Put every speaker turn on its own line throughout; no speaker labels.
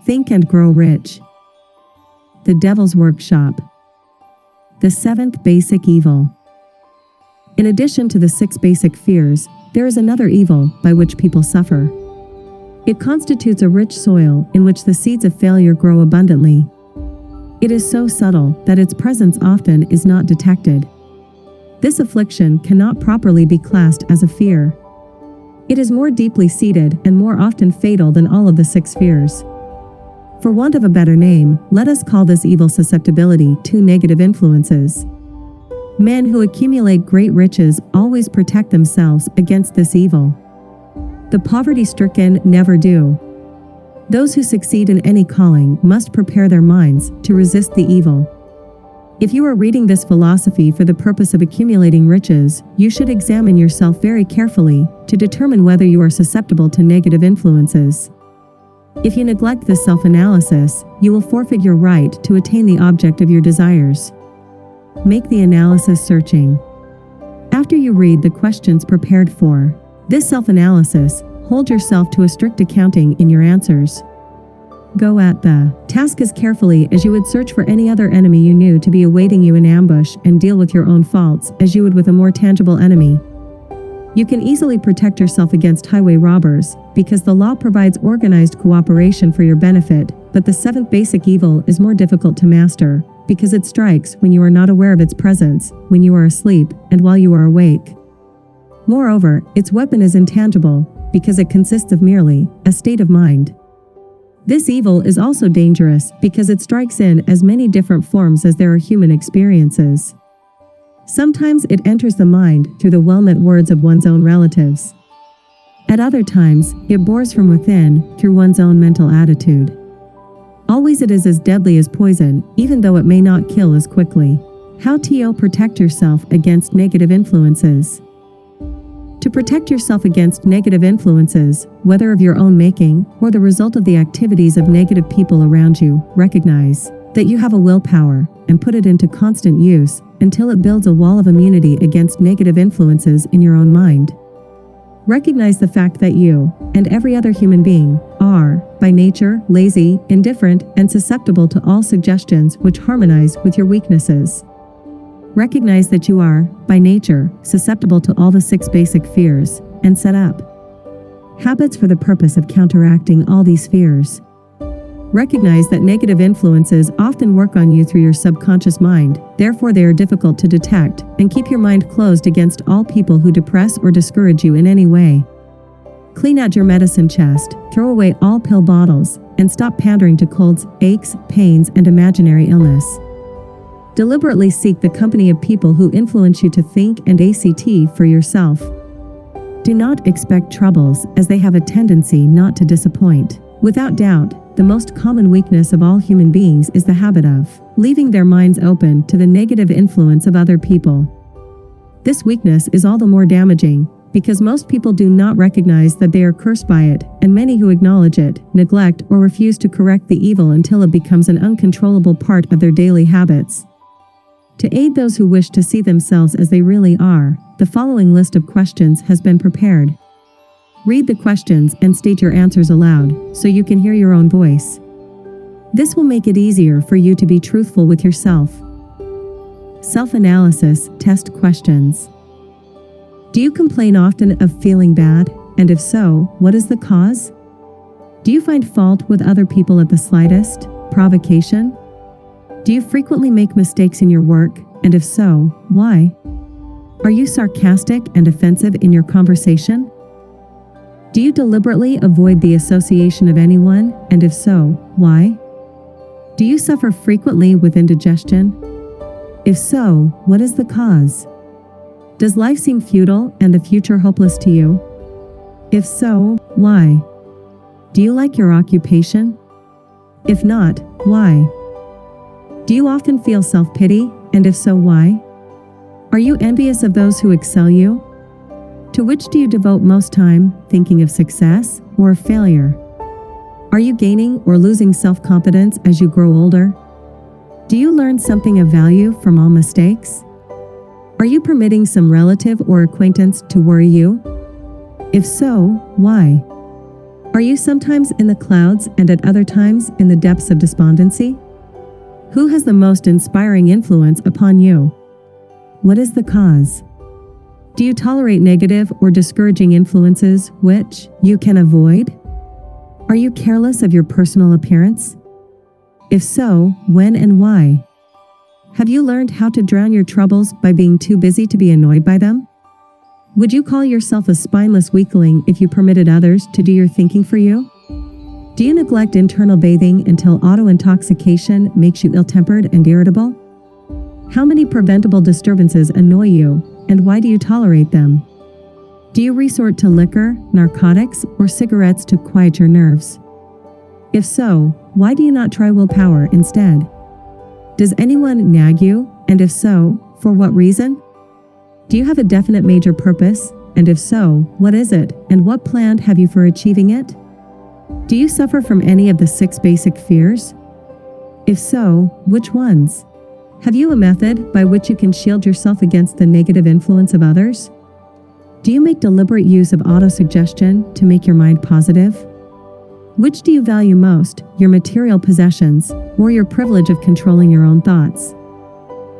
Think and Grow Rich. The Devil's Workshop. The seventh basic evil. In addition to the 6 basic fears, there is another evil by which people suffer. It constitutes a rich soil in which the seeds of failure grow abundantly. It is so subtle that its presence often is not detected. This affliction cannot properly be classed as a fear. It is more deeply seated and more often fatal than all of the 6 fears. For want of a better name, let us call this evil susceptibility to negative influences. Men who accumulate great riches always protect themselves against this evil. The poverty-stricken never do. Those who succeed in any calling must prepare their minds to resist the evil. If you are reading this philosophy for the purpose of accumulating riches, you should examine yourself very carefully to determine whether you are susceptible to negative influences. If you neglect this self-analysis, you will forfeit your right to attain the object of your desires. Make the analysis searching. After you read the questions prepared for this self-analysis, hold yourself to a strict accounting in your answers. Go at the task as carefully as you would search for any other enemy you knew to be awaiting you in ambush, and deal with your own faults as you would with a more tangible enemy. You can easily protect yourself against highway robbers, because the law provides organized cooperation for your benefit, but the 7th basic evil is more difficult to master, because it strikes when you are not aware of its presence, when you are asleep, and while you are awake. Moreover, its weapon is intangible, because it consists of merely a state of mind. This evil is also dangerous because it strikes in as many different forms as there are human experiences. Sometimes it enters the mind through the well-meant words of one's own relatives. At other times, it bores from within through one's own mental attitude. Always it is as deadly as poison, even though it may not kill as quickly. How to protect yourself against negative influences. To protect yourself against negative influences, whether of your own making or the result of the activities of negative people around you, recognize that you have a willpower and put it into constant use until it builds a wall of immunity against negative influences in your own mind. Recognize the fact that you, and every other human being, are, by nature, lazy, indifferent, and susceptible to all suggestions which harmonize with your weaknesses. Recognize that you are, by nature, susceptible to all the 6 basic fears, and set up habits for the purpose of counteracting all these fears. Recognize that negative influences often work on you through your subconscious mind, therefore they are difficult to detect, and keep your mind closed against all people who depress or discourage you in any way. Clean out your medicine chest, throw away all pill bottles, and stop pandering to colds, aches, pains, and imaginary illness. Deliberately seek the company of people who influence you to think and act for yourself. Do not expect troubles, as they have a tendency not to disappoint. Without doubt, the most common weakness of all human beings is the habit of leaving their minds open to the negative influence of other people. This weakness is all the more damaging because most people do not recognize that they are cursed by it, and many who acknowledge it, neglect or refuse to correct the evil until it becomes an uncontrollable part of their daily habits. To aid those who wish to see themselves as they really are, the following list of questions has been prepared. Read the questions and state your answers aloud, so you can hear your own voice. This will make it easier for you to be truthful with yourself. Self-analysis test questions. Do you complain often of feeling bad? And if so, what is the cause? Do you find fault with other people at the slightest provocation? Do you frequently make mistakes in your work? And if so, why? Are you sarcastic and offensive in your conversation? Do you deliberately avoid the association of anyone? And if so, why? Do you suffer frequently with indigestion? If so, what is the cause? Does life seem futile and the future hopeless to you? If so, why? Do you like your occupation? If not, why? Do you often feel self-pity? And if so, why? Are you envious of those who excel you? To which do you devote most time, thinking of success or of failure? Are you gaining or losing self-confidence as you grow older? Do you learn something of value from all mistakes? Are you permitting some relative or acquaintance to worry you? If so, why? Are you sometimes in the clouds and at other times in the depths of despondency? Who has the most inspiring influence upon you? What is the cause? Do you tolerate negative or discouraging influences which you can avoid? Are you careless of your personal appearance? If so, when and why? Have you learned how to drown your troubles by being too busy to be annoyed by them? Would you call yourself a spineless weakling if you permitted others to do your thinking for you? Do you neglect internal bathing until auto-intoxication makes you ill-tempered and irritable? How many preventable disturbances annoy you, and why do you tolerate them? Do you resort to liquor, narcotics, or cigarettes to quiet your nerves? If so, why do you not try willpower instead? Does anyone nag you, and if so, for what reason? Do you have a definite major purpose, and if so, what is it, and what plan have you for achieving it? Do you suffer from any of the 6 basic fears? If so, which ones? Have you a method by which you can shield yourself against the negative influence of others? Do you make deliberate use of autosuggestion to make your mind positive? Which do you value most, your material possessions, or your privilege of controlling your own thoughts?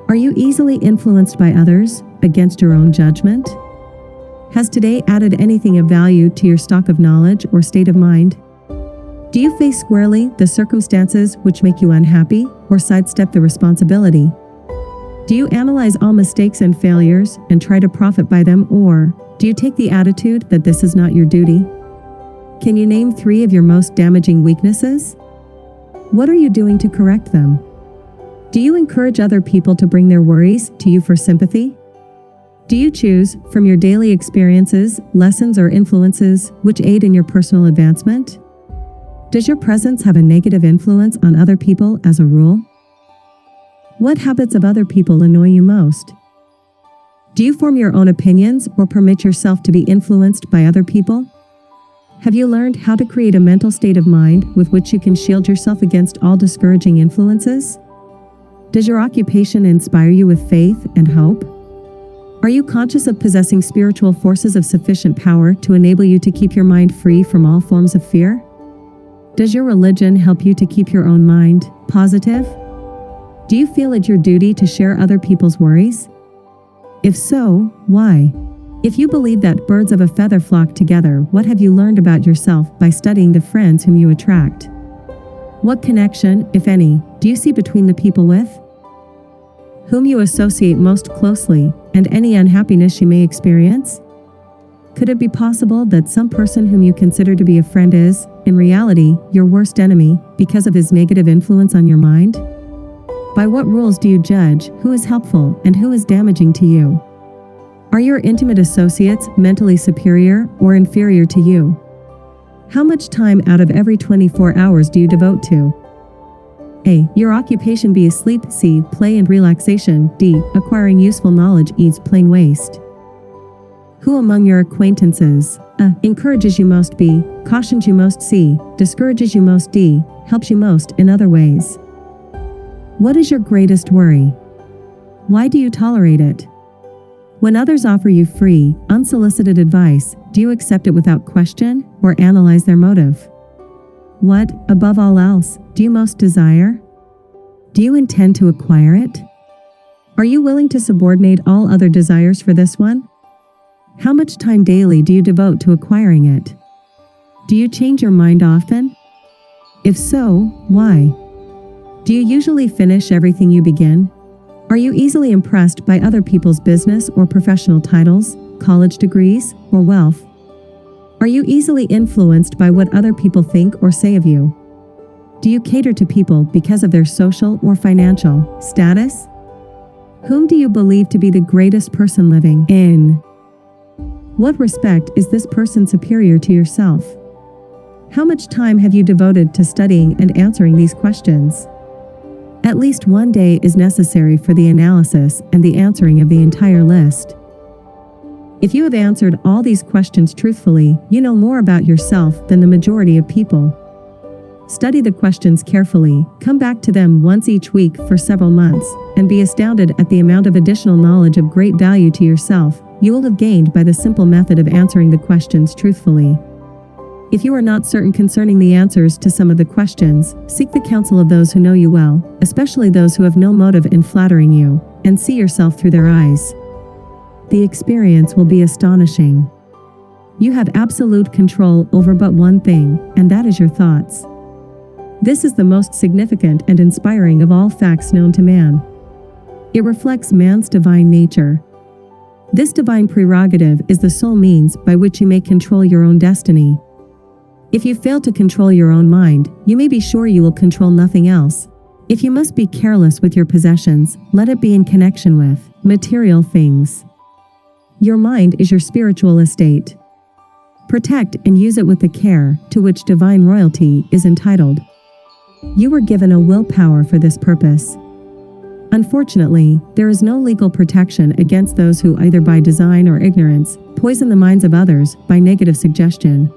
Are you easily influenced by others, against your own judgment? Has today added anything of value to your stock of knowledge or state of mind? Do you face squarely the circumstances which make you unhappy, or sidestep the responsibility? Do you analyze all mistakes and failures and try to profit by them, or do you take the attitude that this is not your duty? Can you name 3 of your most damaging weaknesses? What are you doing to correct them? Do you encourage other people to bring their worries to you for sympathy? Do you choose, from your daily experiences, lessons or influences which aid in your personal advancement? Does your presence have a negative influence on other people as a rule? What habits of other people annoy you most? Do you form your own opinions or permit yourself to be influenced by other people? Have you learned how to create a mental state of mind with which you can shield yourself against all discouraging influences? Does your occupation inspire you with faith and hope? Are you conscious of possessing spiritual forces of sufficient power to enable you to keep your mind free from all forms of fear? Does your religion help you to keep your own mind positive? Do you feel it your duty to share other people's worries? If so, why? If you believe that birds of a feather flock together, what have you learned about yourself by studying the friends whom you attract? What connection, if any, do you see between the people with whom you associate most closely, and any unhappiness you may experience? Could it be possible that some person whom you consider to be a friend is, in reality, your worst enemy because of his negative influence on your mind? By what rules do you judge who is helpful and who is damaging to you? Are your intimate associates mentally superior or inferior to you? How much time out of every 24 hours do you devote to A. Your occupation. B. Sleep. C. Play and relaxation. D. Acquiring useful knowledge. E. Plain waste. Who among your acquaintances A. Encourages you most. B. Cautions you most. C. Discourages you most. D. Helps you most in other ways. What is your greatest worry? Why do you tolerate it? When others offer you free, unsolicited advice, do you accept it without question or analyze their motive? What, above all else, do you most desire? Do you intend to acquire it? Are you willing to subordinate all other desires for this one? How much time daily do you devote to acquiring it? Do you change your mind often? If so, why? Do you usually finish everything you begin? Are you easily impressed by other people's business or professional titles, college degrees, or wealth? Are you easily influenced by what other people think or say of you? Do you cater to people because of their social or financial status? Whom do you believe to be the greatest person living? In what respect is this person superior to yourself? How much time have you devoted to studying and answering these questions? At least one day is necessary for the analysis and the answering of the entire list. If you have answered all these questions truthfully, you know more about yourself than the majority of people. Study the questions carefully, come back to them once each week for several months, and be astounded at the amount of additional knowledge of great value to yourself you will have gained by the simple method of answering the questions truthfully. If you are not certain concerning the answers to some of the questions, seek the counsel of those who know you well, especially those who have no motive in flattering you, and see yourself through their eyes. The experience will be astonishing. You have absolute control over but one thing, and that is your thoughts. This is the most significant and inspiring of all facts known to man. It reflects man's divine nature. This divine prerogative is the sole means by which you may control your own destiny. If you fail to control your own mind, you may be sure you will control nothing else. If you must be careless with your possessions, let it be in connection with material things. Your mind is your spiritual estate. Protect and use it with the care to which divine royalty is entitled. You were given a willpower for this purpose. Unfortunately, there is no legal protection against those who either by design or ignorance poison the minds of others by negative suggestion.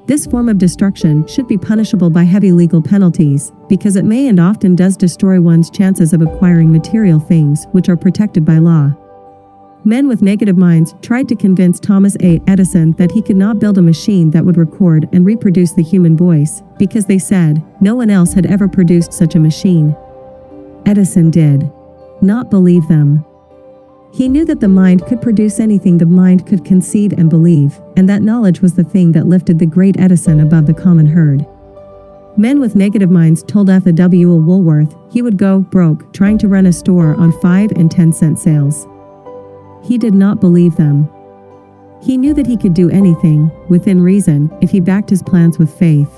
This form of destruction should be punishable by heavy legal penalties, because it may and often does destroy one's chances of acquiring material things which are protected by law. Men with negative minds tried to convince Thomas A. Edison that he could not build a machine that would record and reproduce the human voice, because they said no one else had ever produced such a machine. Edison did not believe them. He knew that the mind could produce anything the mind could conceive and believe, and that knowledge was the thing that lifted the great Edison above the common herd. Men with negative minds told F.W. Woolworth he would go broke trying to run a store on 5 and 10 cent sales. He did not believe them. He knew that he could do anything, within reason, if he backed his plans with faith.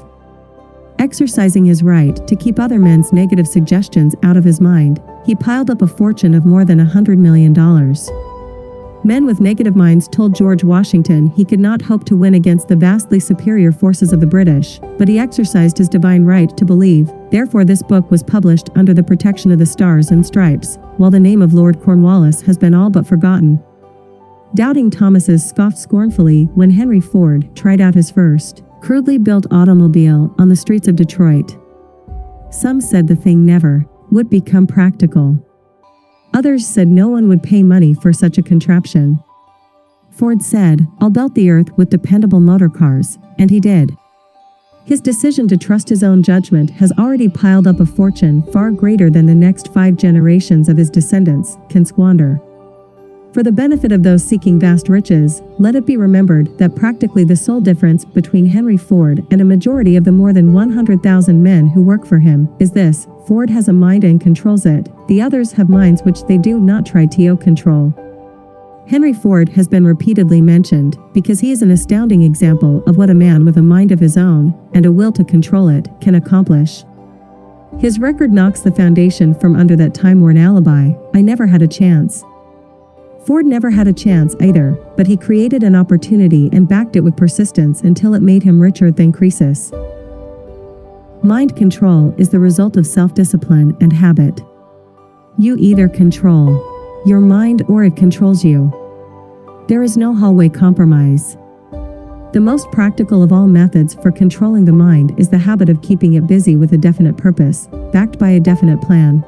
Exercising his right to keep other men's negative suggestions out of his mind, he piled up a fortune of more than $100 million. Men with negative minds told George Washington he could not hope to win against the vastly superior forces of the British, but he exercised his divine right to believe. Therefore this book was published under the protection of the Stars and Stripes, while the name of Lord Cornwallis has been all but forgotten. Doubting Thomases scoffed scornfully when Henry Ford tried out his first, crudely built automobile on the streets of Detroit. Some said the thing never would become practical. Others said no one would pay money for such a contraption. Ford said, "I'll belt the earth with dependable motor cars," and he did. His decision to trust his own judgment has already piled up a fortune far greater than the next 5 generations of his descendants can squander. For the benefit of those seeking vast riches, let it be remembered that practically the sole difference between Henry Ford and a majority of the more than 100,000 men who work for him is this: Ford has a mind and controls it, the others have minds which they do not try to control. Henry Ford has been repeatedly mentioned because he is an astounding example of what a man with a mind of his own, and a will to control it, can accomplish. His record knocks the foundation from under that time-worn alibi, "I never had a chance." Ford never had a chance either, but he created an opportunity and backed it with persistence until it made him richer than Croesus. Mind control is the result of self-discipline and habit. You either control your mind or it controls you. There is no hallway compromise. The most practical of all methods for controlling the mind is the habit of keeping it busy with a definite purpose, backed by a definite plan.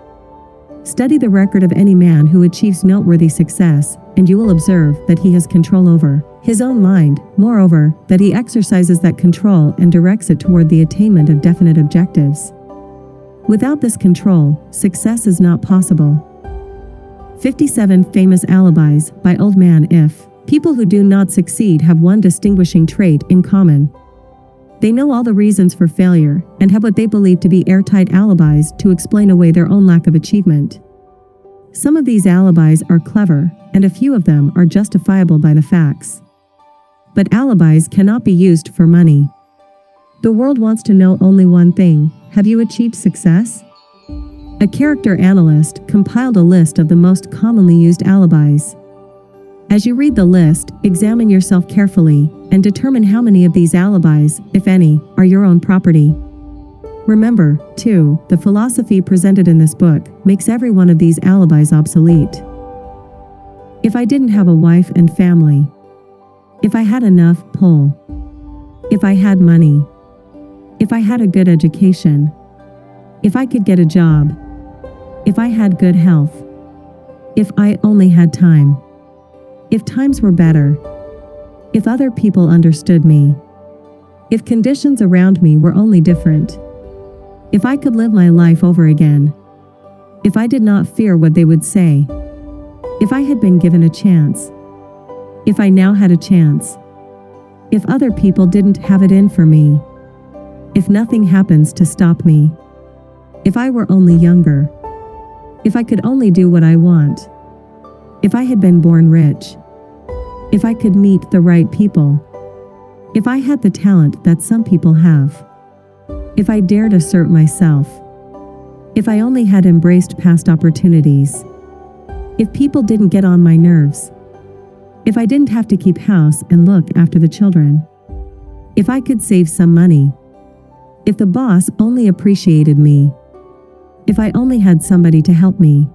Study the record of any man who achieves noteworthy success, and you will observe that he has control over his own mind, moreover, that he exercises that control and directs it toward the attainment of definite objectives. Without this control, success is not possible. 57 Famous Alibis by Old Man If. People who do not succeed have one distinguishing trait in common. They know all the reasons for failure, and have what they believe to be airtight alibis to explain away their own lack of achievement. Some of these alibis are clever, and a few of them are justifiable by the facts. But alibis cannot be used for money. The world wants to know only one thing: have you achieved success? A character analyst compiled a list of the most commonly used alibis. As you read the list, examine yourself carefully, and determine how many of these alibis, if any, are your own property. Remember, too, the philosophy presented in this book makes every one of these alibis obsolete. If I didn't have a wife and family. If I had enough pull. If I had money. If I had a good education. If I could get a job. If I had good health. If I only had time. If times were better. If other people understood me. If conditions around me were only different. If I could live my life over again. If I did not fear what they would say. If I had been given a chance. If I now had a chance. If other people didn't have it in for me. If nothing happens to stop me. If I were only younger. If I could only do what I want. If I had been born rich. If I could meet the right people. If I had the talent that some people have. If I dared assert myself. If I only had embraced past opportunities. If people didn't get on my nerves. If I didn't have to keep house and look after the children. If I could save some money. If the boss only appreciated me. If I only had somebody to help me.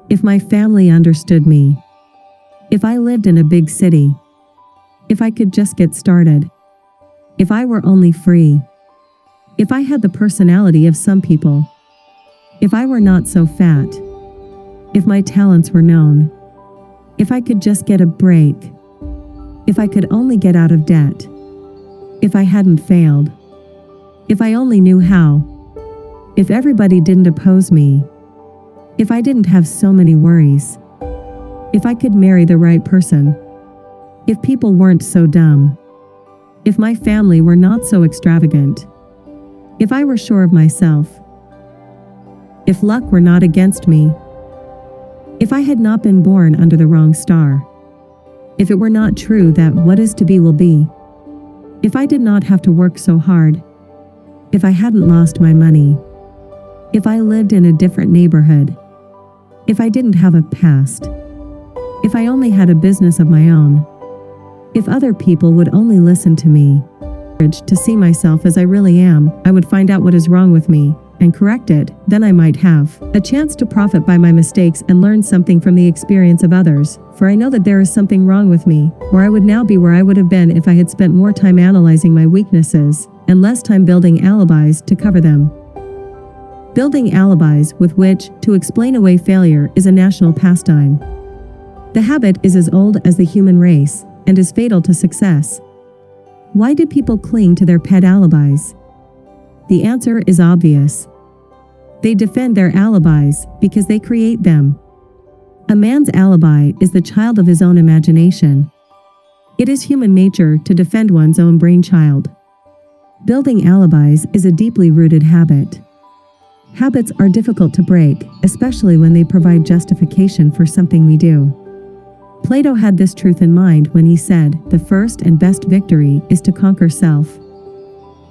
If my family understood me. If I lived in a big city. If I could just get started. If I were only free. If I had the personality of some people. If I were not so fat. If my talents were known. If I could just get a break. If I could only get out of debt. If I hadn't failed. If I only knew how. If everybody didn't oppose me. If I didn't have so many worries. If I could marry the right person. If people weren't so dumb. If my family were not so extravagant. If I were sure of myself. If luck were not against me. If I had not been born under the wrong star. If it were not true that what is to be will be. If I did not have to work so hard. If I hadn't lost my money. If I lived in a different neighborhood. If I didn't have a past. If I only had a business of my own. If other people would only listen to me. To see myself as I really am, I would find out what is wrong with me and correct it, then I might have a chance to profit by my mistakes and learn something from the experience of others, for I know that there is something wrong with me, or I would now be where I would have been if I had spent more time analyzing my weaknesses and less time building alibis to cover them. Building alibis with which to explain away failure is a national pastime. The habit is as old as the human race and is fatal to success. Why do people cling to their pet alibis? The answer is obvious. They defend their alibis because they create them. A man's alibi is the child of his own imagination. It is human nature to defend one's own brainchild. Building alibis is a deeply rooted habit. Habits are difficult to break, especially when they provide justification for something we do. Plato had this truth in mind when he said, "The first and best victory is to conquer self."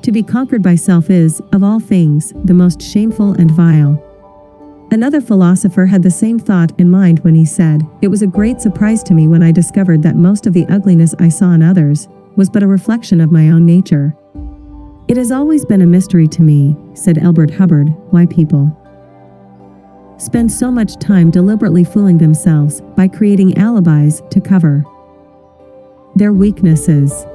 To be conquered by self is, of all things, the most shameful and vile. Another philosopher had the same thought in mind when he said, "It was a great surprise to me when I discovered that most of the ugliness I saw in others was but a reflection of my own nature." It has always been a mystery to me, said Elbert Hubbard, why people spend so much time deliberately fooling themselves by creating alibis to cover their weaknesses.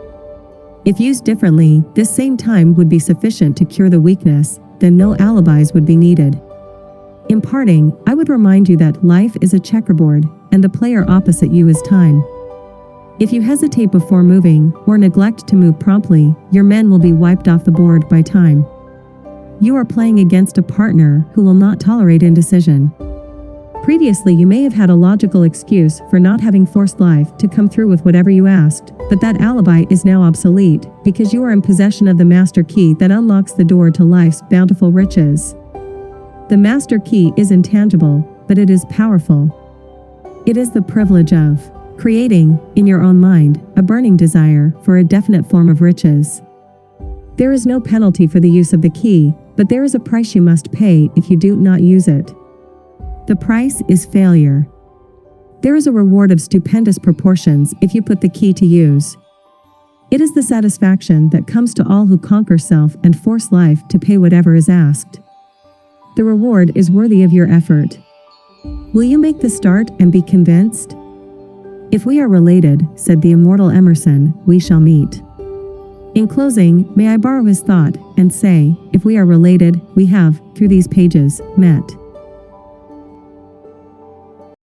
If used differently, this same time would be sufficient to cure the weakness, then no alibis would be needed. In parting, I would remind you that life is a checkerboard, and the player opposite you is time. If you hesitate before moving, or neglect to move promptly, your men will be wiped off the board by time. You are playing against a partner who will not tolerate indecision. Previously, you may have had a logical excuse for not having forced life to come through with whatever you asked, but that alibi is now obsolete because you are in possession of the master key that unlocks the door to life's bountiful riches. The master key is intangible, but it is powerful. It is the privilege of creating, in your own mind, a burning desire for a definite form of riches. There is no penalty for the use of the key, but there is a price you must pay if you do not use it. The price is failure. There is a reward of stupendous proportions if you put the key to use. It is the satisfaction that comes to all who conquer self and force life to pay whatever is asked. The reward is worthy of your effort. Will you make the start and be convinced? If we are related, said the immortal Emerson, we shall meet. In closing, may I borrow his thought and say, if we are related, we have, through these pages, met.